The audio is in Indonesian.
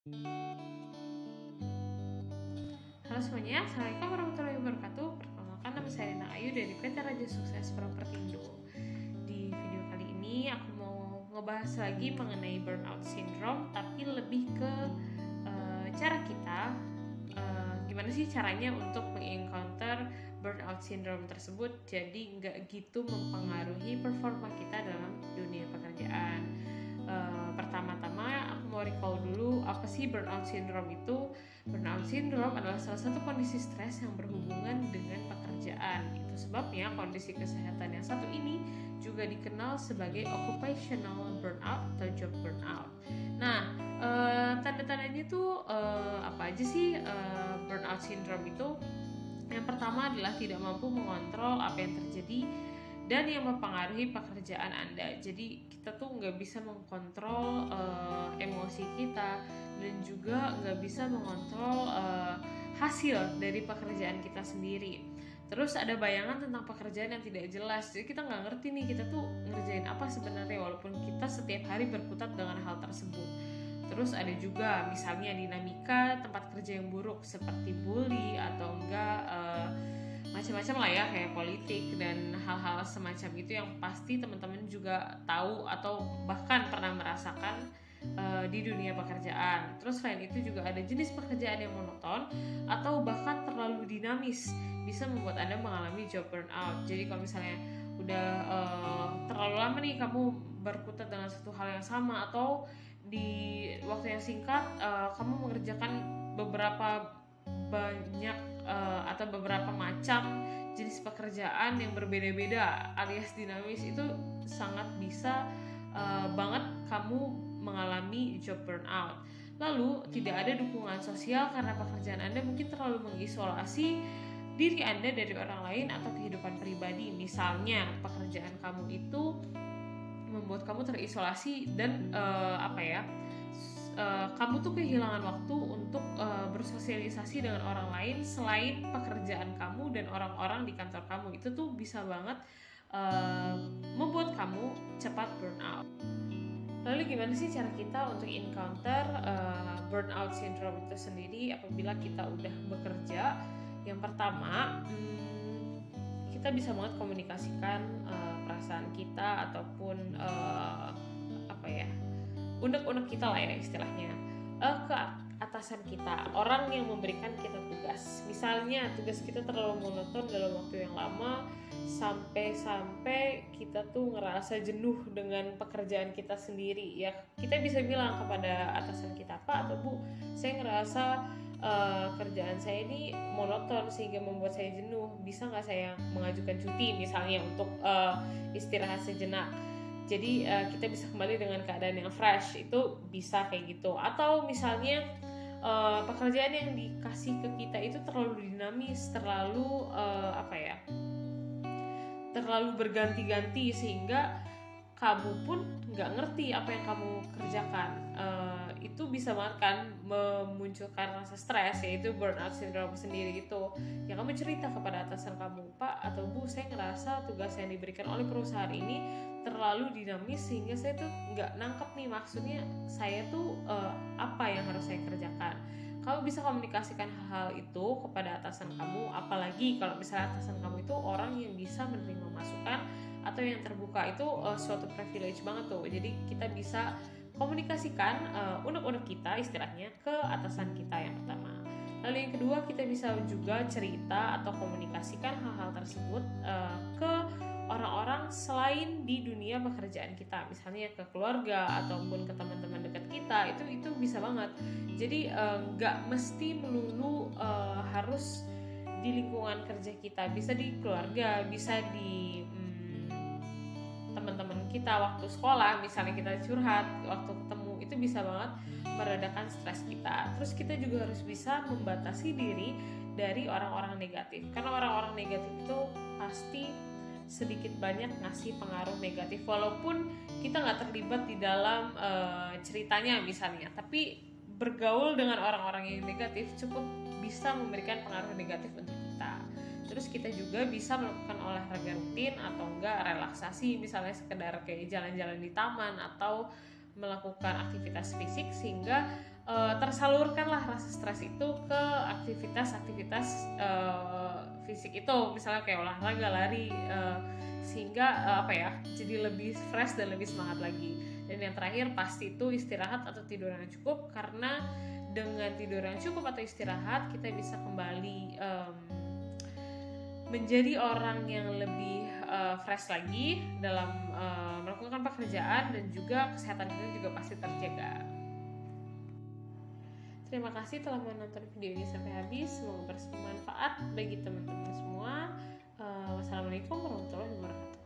Halo semuanya, Assalamualaikum warahmatullahi wabarakatuh. Perkenalkan, nama saya Rina Ayu dari PT Raja Sukses Propertindo. Di video kali ini aku mau ngebahas lagi mengenai burnout syndrome, tapi lebih ke cara kita gimana sih caranya untuk mengencounter burnout syndrome tersebut, jadi nggak gitu mempengaruhi performa kita dalam dunia pekerjaan. Pertama-tama aku mau recall dulu apa sih burnout syndrome itu. Burnout syndrome adalah salah satu kondisi stres yang berhubungan dengan pekerjaan. Itu sebabnya kondisi kesehatan yang satu ini juga dikenal sebagai occupational burnout atau job burnout. Nah, tanda-tandanya tuh apa aja sih burnout syndrome itu? Yang pertama adalah tidak mampu mengontrol apa yang terjadi dan yang mempengaruhi pekerjaan Anda. Jadi kita tuh nggak bisa mengkontrol emosi kita dan juga nggak bisa mengontrol hasil dari pekerjaan kita sendiri. Terus ada bayangan tentang pekerjaan yang tidak jelas. Jadi kita nggak ngerti nih kita tuh ngerjain apa sebenarnya, walaupun kita setiap hari berkutat dengan hal tersebut. Terus ada juga misalnya dinamika tempat kerja yang buruk seperti bully atau enggak macam-macam lah ya, kayak politik dan hal-hal semacam itu yang pasti teman-teman juga tahu atau bahkan pernah merasakan di dunia pekerjaan. Terus selain itu juga ada jenis pekerjaan yang monoton atau bahkan terlalu dinamis, bisa membuat Anda mengalami job burnout. Jadi kalau misalnya udah terlalu lama nih kamu berkutat dengan satu hal yang sama, atau di waktu yang singkat kamu mengerjakan beberapa banyak atau beberapa macam jenis pekerjaan yang berbeda-beda alias dinamis, itu sangat bisa banget kamu mengalami job burnout. Lalu tidak ada dukungan sosial karena pekerjaan Anda mungkin terlalu mengisolasi diri Anda dari orang lain atau kehidupan pribadi. Misalnya pekerjaan kamu itu membuat kamu terisolasi dan kamu tuh kehilangan waktu untuk bersosialisasi dengan orang lain selain pekerjaan kamu dan orang-orang di kantor kamu. Itu tuh bisa banget membuat kamu cepat burnout. Lalu gimana sih cara kita untuk encounter burnout syndrome itu sendiri apabila kita udah bekerja? Yang pertama, kita bisa banget komunikasikan perasaan kita ataupun unek-unek kita lah ya istilahnya ke atasan kita, orang yang memberikan kita tugas. Misalnya tugas kita terlalu monoton dalam waktu yang lama sampai kita tuh ngerasa jenuh dengan pekerjaan kita sendiri ya. Kita bisa bilang kepada atasan kita, Pak atau Bu, saya ngerasa kerjaan saya ini monoton sehingga membuat saya jenuh. Bisa nggak saya mengajukan cuti misalnya untuk istirahat sejenak? Jadi kita bisa kembali dengan keadaan yang fresh. Itu bisa kayak gitu. Atau misalnya pekerjaan yang dikasih ke kita itu terlalu dinamis, terlalu terlalu berganti-ganti sehingga kamu pun nggak ngerti apa yang kamu kerjakan. Itu bisa banget kan memunculkan rasa stres, yaitu burnout syndrome sendiri itu. Yang kamu cerita kepada atasan kamu, Pak atau Bu, saya ngerasa tugas yang diberikan oleh perusahaan ini terlalu dinamis sehingga saya tuh nggak nangkep nih maksudnya saya tuh apa yang harus saya kerjakan. Kamu bisa komunikasikan hal-hal itu kepada atasan kamu, apalagi kalau misalnya atasan kamu itu orang yang bisa menerima masukan atau yang terbuka. Itu suatu privilege banget tuh. Jadi kita bisa komunikasikan unek-unek kita istilahnya ke atasan kita yang pertama. Lalu yang kedua, kita bisa juga cerita atau komunikasikan hal-hal tersebut ke orang-orang selain di dunia pekerjaan kita, misalnya ke keluarga ataupun ke teman-teman dekat kita. Itu bisa banget. Jadi nggak mesti melulu harus di lingkungan kerja kita, bisa di keluarga, bisa di teman-teman kita waktu sekolah, misalnya kita curhat waktu ketemu, itu bisa banget meredakan stres kita. Terus kita juga harus bisa membatasi diri dari orang-orang negatif, karena orang-orang negatif itu pasti sedikit banyak ngasih pengaruh negatif, walaupun kita nggak terlibat di dalam ceritanya misalnya, tapi bergaul dengan orang-orang yang negatif cukup bisa memberikan pengaruh negatif untuk kita. Terus kita juga bisa melakukan olahraga rutin atau enggak relaksasi, misalnya sekedar kayak jalan-jalan di taman atau melakukan aktivitas fisik sehingga tersalurkanlah rasa stres itu ke aktivitas fisik itu, misalnya kayak olahraga, lari, sehingga jadi lebih fresh dan lebih semangat lagi. Dan yang terakhir pasti itu istirahat atau tidur yang cukup, karena dengan tidur yang cukup atau istirahat kita bisa kembali menjadi orang yang lebih fresh lagi dalam melakukan pekerjaan, dan juga kesehatan kita juga pasti terjaga. Terima kasih telah menonton video ini sampai habis. Semoga bermanfaat bagi teman-teman semua. Wassalamualaikum warahmatullahi wabarakatuh.